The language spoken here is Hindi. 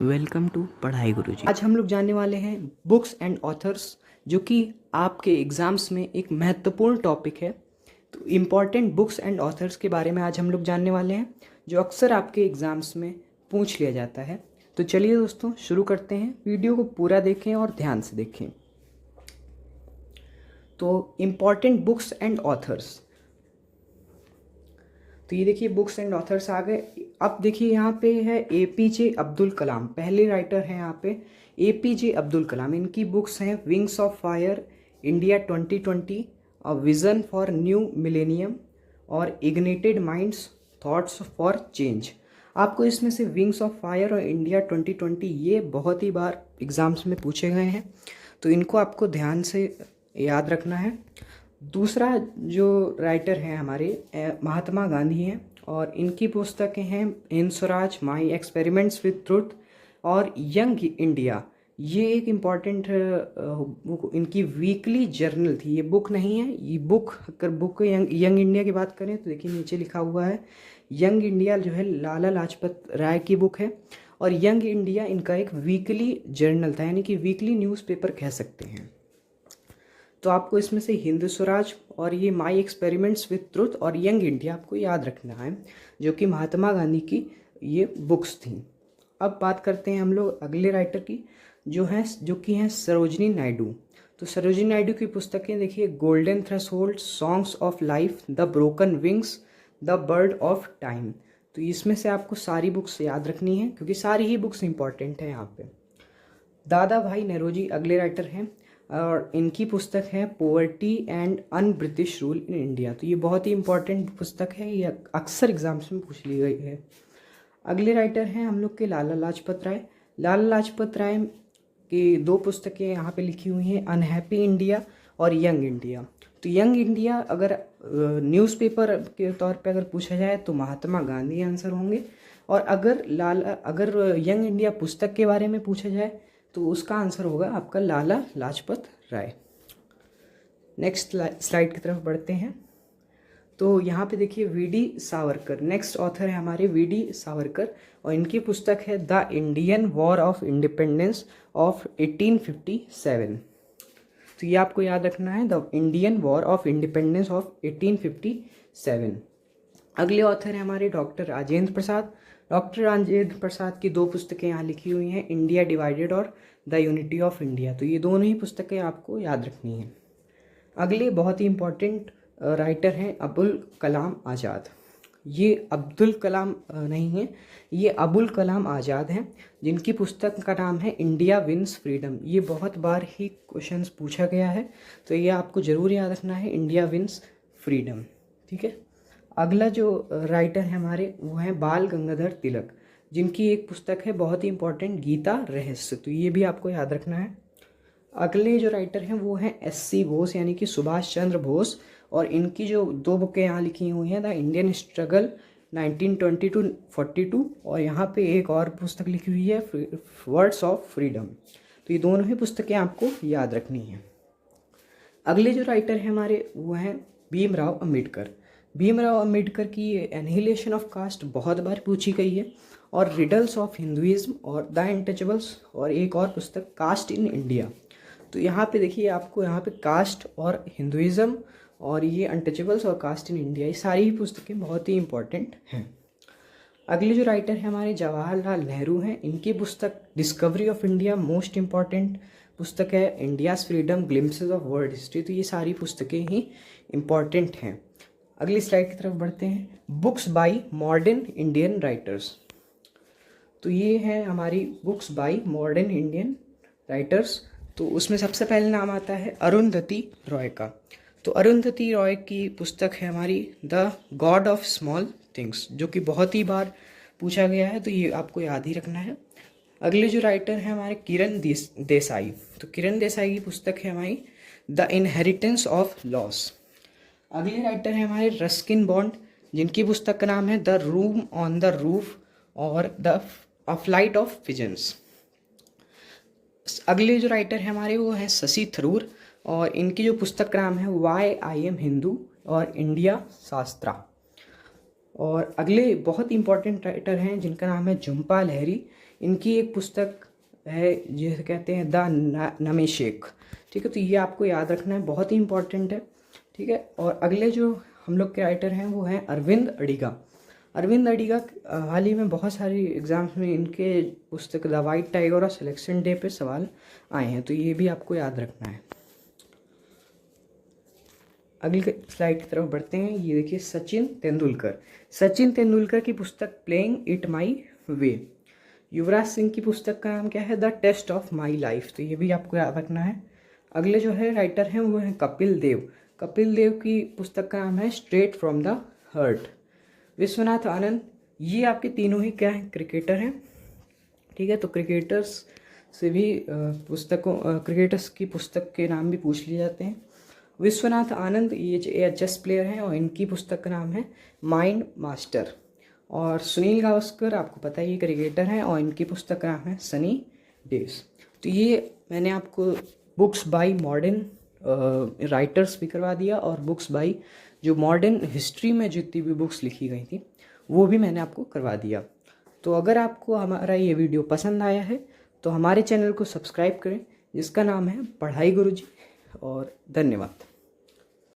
वेलकम टू पढ़ाई गुरुजी। आज हम लोग जानने वाले हैं बुक्स एंड ऑथर्स, जो कि आपके एग्ज़ाम्स में एक महत्वपूर्ण टॉपिक है। तो इम्पॉर्टेंट बुक्स एंड ऑथर्स के बारे में आज हम लोग जानने वाले हैं, जो अक्सर आपके एग्ज़ाम्स में पूछ लिया जाता है। तो चलिए दोस्तों शुरू करते हैं। वीडियो को पूरा देखें और ध्यान से देखें। तो इम्पॉर्टेंट बुक्स एंड ऑथर्स, तो ये देखिए बुक्स एंड ऑथर्स आ गए। अब देखिए यहाँ पे है APJ अब्दुल कलाम, पहले राइटर हैं यहाँ पे APJ अब्दुल कलाम। इनकी बुक्स हैं wings of fire, India 2020, a vision for new millennium और ignited minds, thoughts for change. आपको इसमें से विंग्स ऑफ फायर और इंडिया 2020 ये बहुत ही बार एग्ज़ाम्स में पूछे गए हैं, तो इनको आपको ध्यान से याद रखना है। दूसरा जो राइटर हैं हमारे महात्मा गांधी हैं, और इनकी पुस्तकें हैं इन Swaraj, my experiments with truth और यंग इंडिया। ये एक इम्पॉर्टेंट इनकी वीकली जर्नल थी। ये बुक नहीं है, ये बुक, अगर बुक यंग इंडिया की बात करें तो देखिए नीचे लिखा हुआ है यंग इंडिया, जो है लाला लाजपत राय की बुक है। और यंग इंडिया इनका एक वीकली जर्नल था, यानी कि वीकली न्यूज़पेपर कह सकते हैं। तो आपको इसमें से हिंद स्वराज और ये माई एक्सपेरिमेंट्स विद ट्रुथ और यंग इंडिया आपको याद रखना है, जो कि महात्मा गांधी की ये बुक्स थी। अब बात करते हैं हम लोग अगले राइटर की, जो कि हैं सरोजिनी नायडू। तो सरोजिनी नायडू की पुस्तकें देखिए golden threshold, songs of life, the broken wings, the bird of time. तो इसमें से आपको सारी बुक्स याद रखनी है, क्योंकि सारी ही बुक्स इंपॉर्टेंट हैं यहाँ पे। दादा भाई नौरोजी अगले राइटर हैं, और इनकी पुस्तक है poverty and un British rule in India. तो ये बहुत ही इंपॉर्टेंट पुस्तक है, ये अक्सर एग्जाम्स में पूछ ली गई है। अगले राइटर हैं हम लोग के लाला लाजपत राय। लाला लाजपत राय की दो पुस्तकें यहाँ पे लिखी हुई हैं, अनहैप्पी इंडिया और यंग इंडिया। तो यंग इंडिया अगर न्यूज़पेपर के तौर पे अगर पूछा जाए तो महात्मा गांधी आंसर होंगे, और अगर यंग इंडिया पुस्तक के बारे में पूछा जाए तो उसका आंसर होगा आपका लाला लाजपत राय। नेक्स्ट स्लाइड की तरफ बढ़ते हैं। तो यहाँ पे देखिए VD सावरकर नेक्स्ट ऑथर है हमारे, VD सावरकर, और इनकी पुस्तक है the Indian war of independence of 1857। तो ये आपको याद रखना है, the Indian war of independence of 1857। अगले ऑथर हैं हमारे डॉक्टर राजेंद्र प्रसाद। डॉक्टर राजेंद्र प्रसाद की दो पुस्तकें यहाँ लिखी हुई हैं, इंडिया डिवाइडेड और द यूनिटी ऑफ इंडिया। तो ये दोनों ही पुस्तकें आपको याद रखनी हैं। अगले बहुत ही इम्पॉर्टेंट राइटर हैं अबुल कलाम आज़ाद। ये अब्दुल कलाम नहीं है, ये अबुल कलाम आज़ाद हैं, जिनकी पुस्तक का नाम है इंडिया विंस फ्रीडम। ये बहुत बार ही क्वेश्चंस पूछा गया है, तो ये आपको ज़रूर याद रखना है, इंडिया विंस फ्रीडम। ठीक है। अगला जो राइटर है हमारे वो हैं बाल गंगाधर तिलक, जिनकी एक पुस्तक है बहुत ही इंपॉर्टेंट, गीता रहस्य। तो ये भी आपको याद रखना है। अगले जो राइटर हैं वो हैं SC बोस, यानी कि सुभाष चंद्र बोस, और इनकी जो दो बुकें यहाँ लिखी हुई हैं, द इंडियन स्ट्रगल 1920 to 42, और यहाँ पे एक और पुस्तक लिखी हुई है वर्ड्स ऑफ फ्रीडम। तो ये दोनों ही पुस्तकें आपको याद रखनी हैं। अगले जो राइटर हैं हमारे वो हैं भीमराव अम्बेडकर। भीमराव अम्बेडकर की एनहिलेशन ऑफ कास्ट बहुत बार पूछी गई है, और रिडल्स ऑफ हिंदुइज्म और द अनटचेबल्स, और एक और पुस्तक कास्ट इन इंडिया। तो यहाँ पे देखिए आपको यहाँ पे कास्ट और हिंदुइज्म और ये अनटचेबल्स और कास्ट इन इंडिया, ये सारी ही पुस्तकें बहुत ही इंपॉर्टेंट हैं। अगले जो राइटर हैं हमारे जवाहरलाल नेहरू हैं। इनकी पुस्तक discovery of India most important पुस्तक है, India's freedom glimpses of world history. तो ये सारी पुस्तकें ही इम्पॉर्टेंट हैं। अगली स्लाइड की तरफ बढ़ते हैं, books bye modern Indian writers. तो ये है हमारी books bye modern Indian writers. तो उसमें सबसे पहले नाम आता है अरुंधति रॉय का। तो अरुंधति रॉय की पुस्तक है हमारी the God of small things, जो कि बहुत ही बार पूछा गया है, तो ये आपको याद ही रखना है। अगले जो राइटर हैं हमारे किरण देसाई। तो किरण देसाई की पुस्तक है हमारी द इनहेरिटेंस ऑफ लॉस। अगले राइटर हैं हमारे रस्किन बॉन्ड, जिनकी पुस्तक का नाम है the room on the roof और द फ्लाइट ऑफ पिजन्स। अगले जो राइटर हैं हमारे वो हैं शशि थरूर, और इनकी जो पुस्तक का नाम है वाई आई एम हिंदू और इंडिया शास्त्रा। और अगले बहुत इंपॉर्टेंट राइटर हैं जिनका नाम है झुम्पा लाहिरी। इनकी एक पुस्तक है जिसे कहते हैं द नमेशेक। ठीक है, तो ये आपको याद रखना है, बहुत ही इंपॉर्टेंट है। ठीक है, और अगले जो हम लोग के राइटर हैं वो हैं अरविंद अडिगा। अरविंद अडिगा हाल ही में बहुत सारी एग्जाम्स में इनके पुस्तक द वाइट टाइगर और सिलेक्शन डे पे सवाल आए हैं, तो ये भी आपको याद रखना है। अगली स्लाइड की तरफ बढ़ते हैं। ये देखिए सचिन तेंदुलकर। सचिन तेंदुलकर की पुस्तक playing it my way. Yuvraj Singh की पुस्तक का नाम क्या है? The test of my life, तो ये भी आपको याद रखना है। अगले जो है राइटर हैं वो हैं कपिल देव। कपिल देव की पुस्तक का नाम है straight from the heart. Vishwanath Anand, ये आपके तीनों ही क्या हैं? क्रिकेटर हैं। ठीक है, तो क्रिकेटर्स से भी क्रिकेटर्स की पुस्तक के नाम भी पूछ लिए जाते हैं। विश्वनाथ आनंद ये चेस प्लेयर हैं और इनकी पुस्तक का नाम है माइंड मास्टर। और सुनील गावस्कर आपको पता है ये क्रिकेटर हैं और इनकी पुस्तक का नाम है सनी डेज। तो ये मैंने आपको बुक्स बाय मॉडर्न राइटर्स भी करवा दिया और बुक्स बाय जो मॉडर्न हिस्ट्री में जितनी भी बुक्स लिखी गई थी वो भी मैंने आपको करवा दिया। तो अगर आपको हमारा ये वीडियो पसंद आया है तो हमारे चैनल को सब्सक्राइब करें जिसका नाम है पढ़ाई गुरुजी, और धन्यवाद।